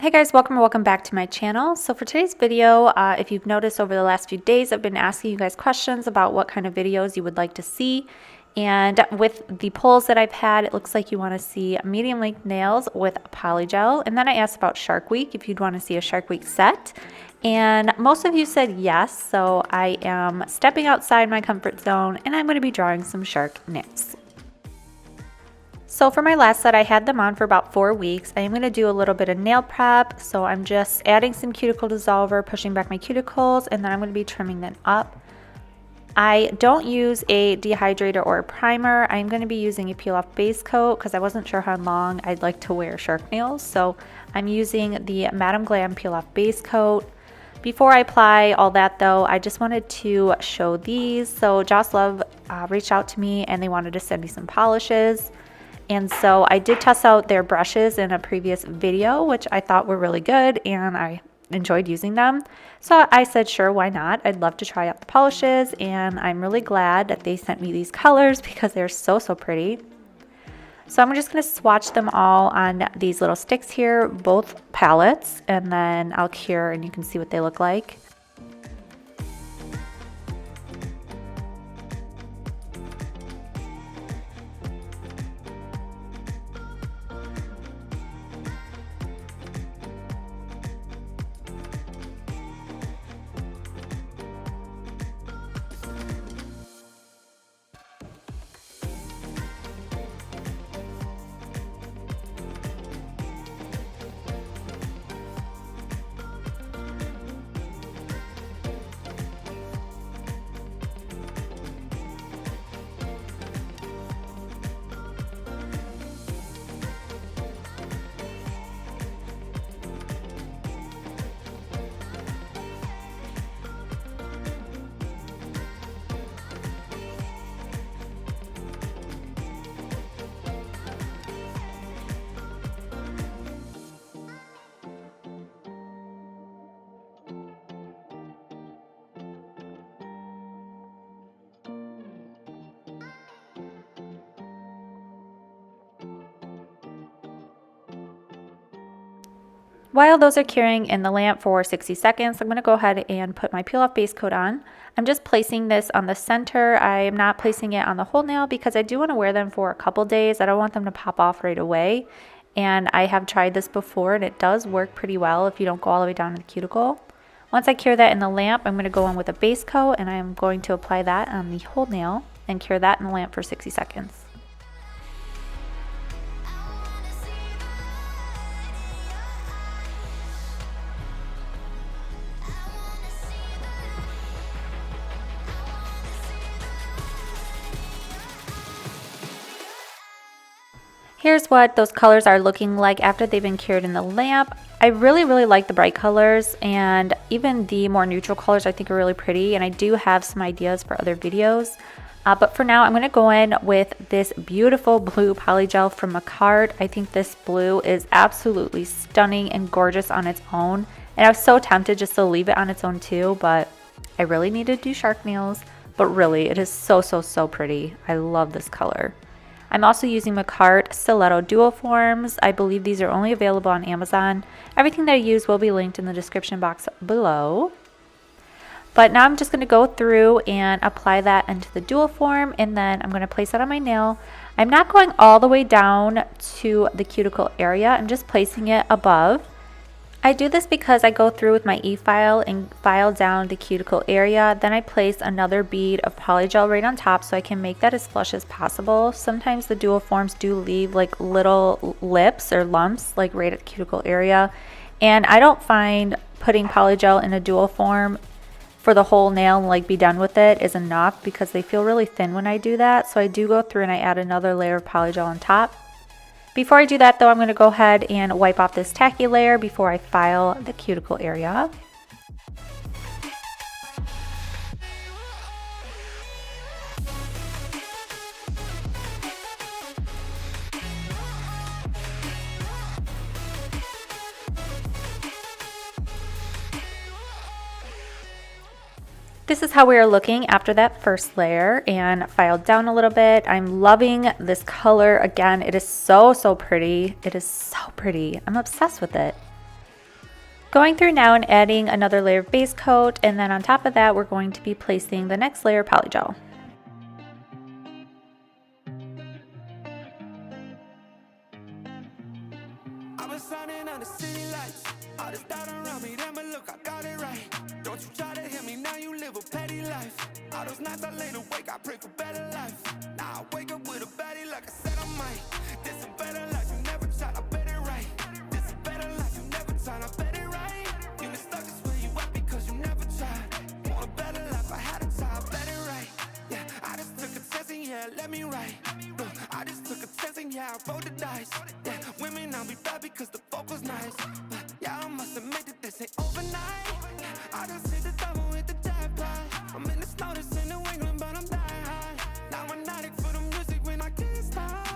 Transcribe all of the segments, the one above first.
Hey guys, welcome or welcome back to my channel. So for today's video, if you've noticed over the last few days, I've been asking you guys questions about what kind of videos you would like to see. And with the polls that I've had, it looks like you want to see medium length nails with polygel. And then I asked about Shark Week, if you'd want to see a Shark Week set. And most of you said yes, so I am stepping outside my comfort zone and I'm going to be drawing some shark nails. So for my last set, I had them on for about 4 weeks. I am going to do a little bit of nail prep. So I'm just adding some cuticle dissolver, pushing back my cuticles, and then I'm going to be trimming them up. I don't use a dehydrator or a primer. I'm going to be using a peel off base coat because I wasn't sure how long I'd like to wear shark nails. So I'm using the Madam Glam peel off base coat. Before I apply all that though, I just wanted to show these. So Joslove reached out to me and they wanted to send me some polishes. And so I did test out their brushes in a previous video, which I thought were really good and I enjoyed using them. So I said, sure, why not? I'd love to try out the polishes, and I'm really glad that they sent me these colors because they're so pretty. So I'm just going to swatch them all on these little sticks here, both palettes, and then I'll cure and you can see what they look like. While those are curing in the lamp for 60 seconds, I'm going to go ahead and put my peel off base coat on. I'm just placing this on the center. I am not placing it on the whole nail because I do want to wear them for a couple days. I don't want them to pop off right away. And I have tried this before and it does work pretty well if you don't go all the way down to the cuticle. Once I cure that in the lamp, I'm going to go in with a base coat and I'm going to apply that on the whole nail and cure that in the lamp for 60 seconds. Here's what those colors are looking like after they've been cured in the lamp. I really like the bright colors, and even the more neutral colors I think are really pretty, and I do have some ideas for other videos. But for now, I'm going to go in with this beautiful blue polygel from Makartt. I think this blue is absolutely stunning and gorgeous on its own. And I was so tempted just to leave it on its own too, but I really need to do shark nails. But really, it is so pretty. I love this color. I'm also using Makartt Stiletto dual forms. I believe these are only available on Amazon. Everything that I use will be linked in the description box below. But now I'm just going to go through and apply that into the dual form, and then I'm going to place that on my nail. I'm not going all the way down to the cuticle area. I'm just placing it above. I do this because I go through with my e-file and file down the cuticle area. Then I place another bead of polygel right on top so I can make that as flush as possible. Sometimes the dual forms do leave like little lips or lumps like right at the cuticle area. And I don't find putting polygel in a dual form for the whole nail and like be done with it is enough because they feel really thin when I do that. So I do go through and I add another layer of polygel on top. Before I do that though, I'm going to go ahead and wipe off this tacky layer before I file the cuticle area. This is how we are looking after that first layer and filed down a little bit. I'm loving this color. Again, it is so pretty. It is so pretty. I'm obsessed with it. Going through now and adding another layer of base coat, and then on top of that we're going to be placing the next layer of polygel. Yeah, I rolled the dice. Yeah, women I'll be bad because the focus nice. But yeah, I must admit that this ain't overnight. I just hit the double with the jackpot. I'm in the snow, this in New England, but I'm dying high. Now I'm addict for the music when I can't stop.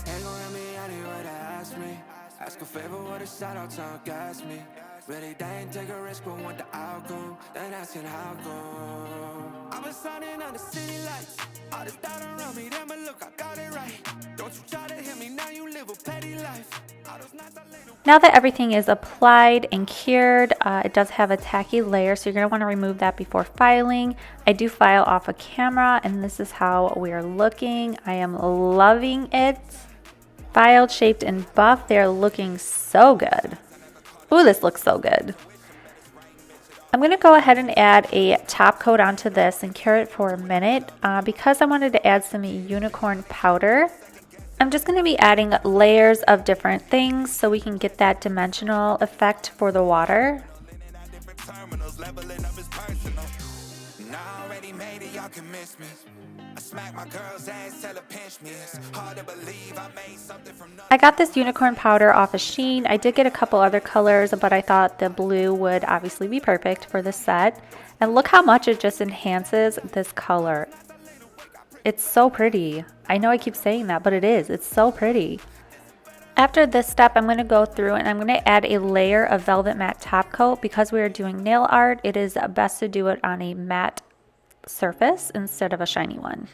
Ain't gon' let me anywhere to ask me. Ask a favor with a shout out to gas me. Really, they ain't take a risk, but want the outcome. Then asking how come. I've been signing on the city lights. All this doubt around me, then but look, I got it right. Don't you try to hit me, now you live a petty life. Now that everything is applied and cured, it does have a tacky layer, so you're going to want to remove that before filing. I do file off a camera, and this is how we're looking. I am loving it. Filed, shaped, and buff. They're looking so good. Ooh, this looks so good. I'm going to go ahead and add a top coat onto this and cure it for a minute because I wanted to add some unicorn powder. I'm just going to be adding layers of different things so we can get that dimensional effect for the water. I got this unicorn powder off of Shein. I did get a couple other colors, but I thought the blue would obviously be perfect for this set. And look how much it just enhances this color. It's so pretty. I know I keep saying that, but it is. It's so pretty. After this step, I'm going to go through and I'm going to add a layer of velvet matte top coat. Because we are doing nail art, it is best to do it on a matte surface instead of a shiny one.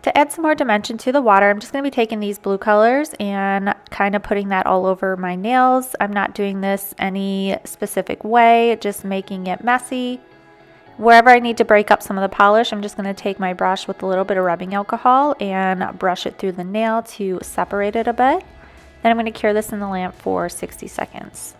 To add some more dimension to the water, I'm just going to be taking these blue colors and kind of putting that all over my nails. I'm not doing this any specific way, just making it messy. Wherever I need to break up some of the polish, I'm just going to take my brush with a little bit of rubbing alcohol and brush it through the nail to separate it a bit. Then I'm going to cure this in the lamp for 60 seconds.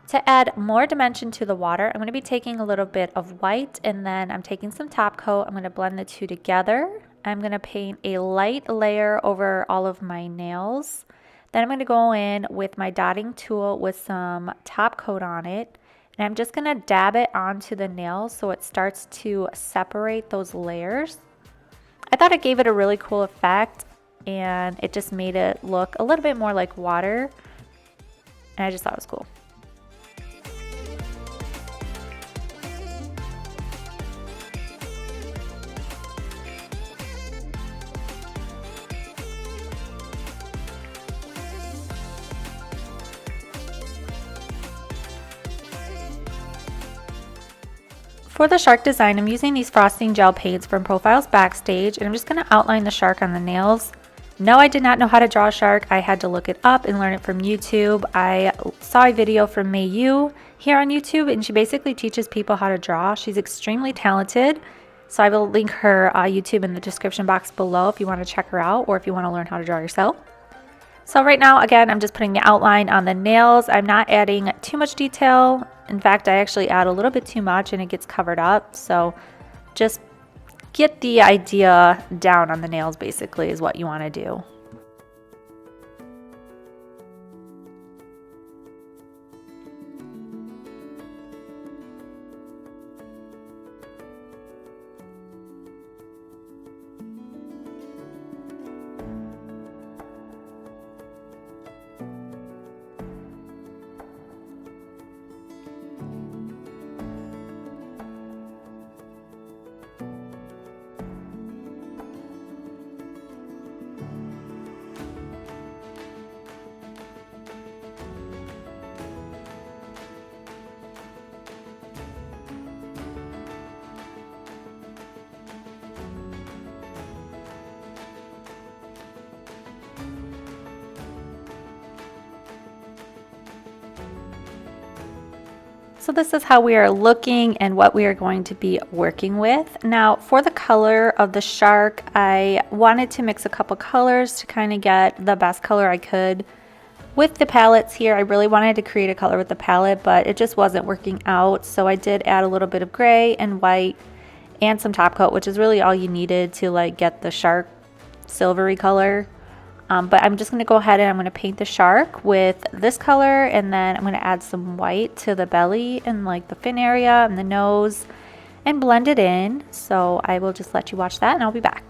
To add more dimension to the water, I'm going to be taking a little bit of white and then I'm taking some top coat. I'm going to blend the two together. I'm going to paint a light layer over all of my nails. Then I'm going to go in with my dotting tool with some top coat on it. And I'm just going to dab it onto the nails so it starts to separate those layers. I thought it gave it a really cool effect. and it just made it look a little bit more like water, and I just thought it was cool. For the shark design, I'm using these frosting gel paints from Profiles Backstage, and I'm just going to outline the shark on the nails. No, I did not know how to draw a shark. I had to look it up and learn it from YouTube. I saw a video from May Yu here on YouTube, and she basically teaches people how to draw. She's extremely talented, so I will link her YouTube in the description box below if you want to check her out or if you want to learn how to draw yourself. So right now, again, I'm just putting the outline on the nails. I'm not adding too much detail. In fact, I actually add a little bit too much and it gets covered up. So just get the idea down on the nails, basically, is what you want to do. So this is how we are looking and what we are going to be working with. Now for the color of the shark, I wanted to mix a couple colors to kind of get the best color I could. With the palettes here, I really wanted to create a color with the palette, but it just wasn't working out. So I did add a little bit of gray and white and some top coat, which is really all you needed to like get the shark silvery color. But I'm just going to go ahead and I'm going to paint the shark with this color, and then I'm going to add some white to the belly and like the fin area and the nose and blend it in. So I will just let you watch that and I'll be back.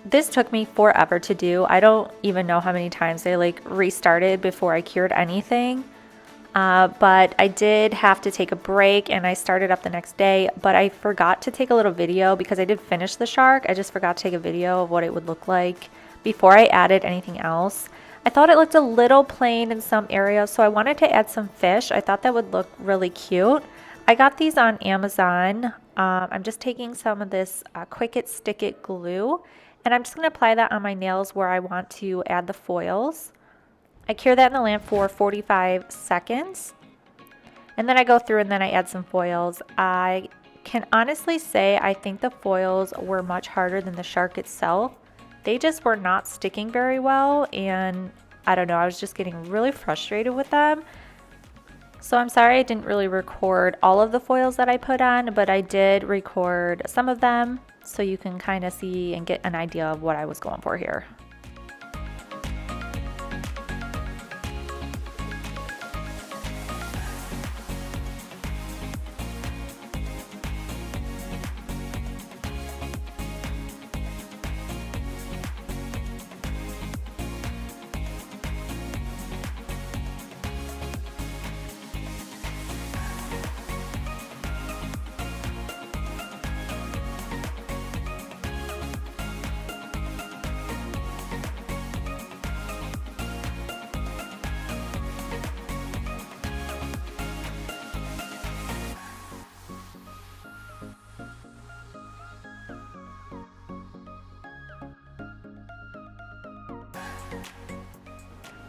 This took me forever to do. I don't even know how many times I like restarted before I cured anything. But I did have to take a break and I started up the next day, but I forgot to take a little video because I did finish the shark. I just forgot to take a video of what it would look like before I added anything else. I thought it looked a little plain in some areas, so I wanted to add some fish. I thought that would look really cute. I got these on Amazon. I'm just taking some of this Quick It Stick It glue, and I'm just going to apply that on my nails where I want to add the foils. I cure that in the lamp for 45 seconds, and then I go through and then I add some foils. I can honestly say I think the foils were much harder than the shark itself. They just were not sticking very well, and I don't know, I was just getting really frustrated with them. So I'm sorry I didn't really record all of the foils that I put on, but I did record some of them so you can kind of see and get an idea of what I was going for here.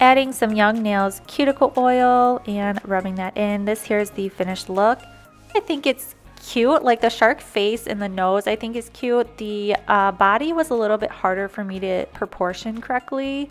Adding some Young Nails cuticle oil and rubbing that in. This here is the finished look. I think it's cute, like the shark face and the nose I think is cute. The body was a little bit harder for me to proportion correctly.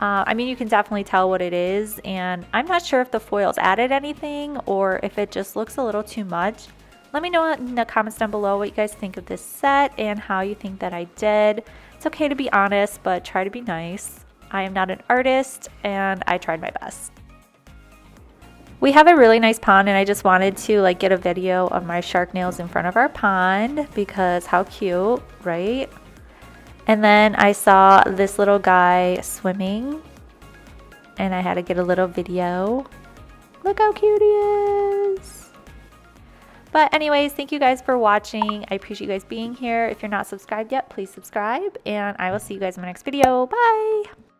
I mean, you can definitely tell what it is, and I'm not sure if the foils added anything or if it just looks a little too much. Let me know in the comments down below what you guys think of this set and how you think that I did. It's okay to be honest, but try to be nice. I am not an artist, and I tried my best. We have a really nice pond, and I just wanted to like get a video of my shark nails in front of our pond because how cute, right? And then I saw this little guy swimming, and I had to get a little video. Look how cute he is. But anyways, thank you guys for watching. I appreciate you guys being here. If you're not subscribed yet, please subscribe, and I will see you guys in my next video. Bye!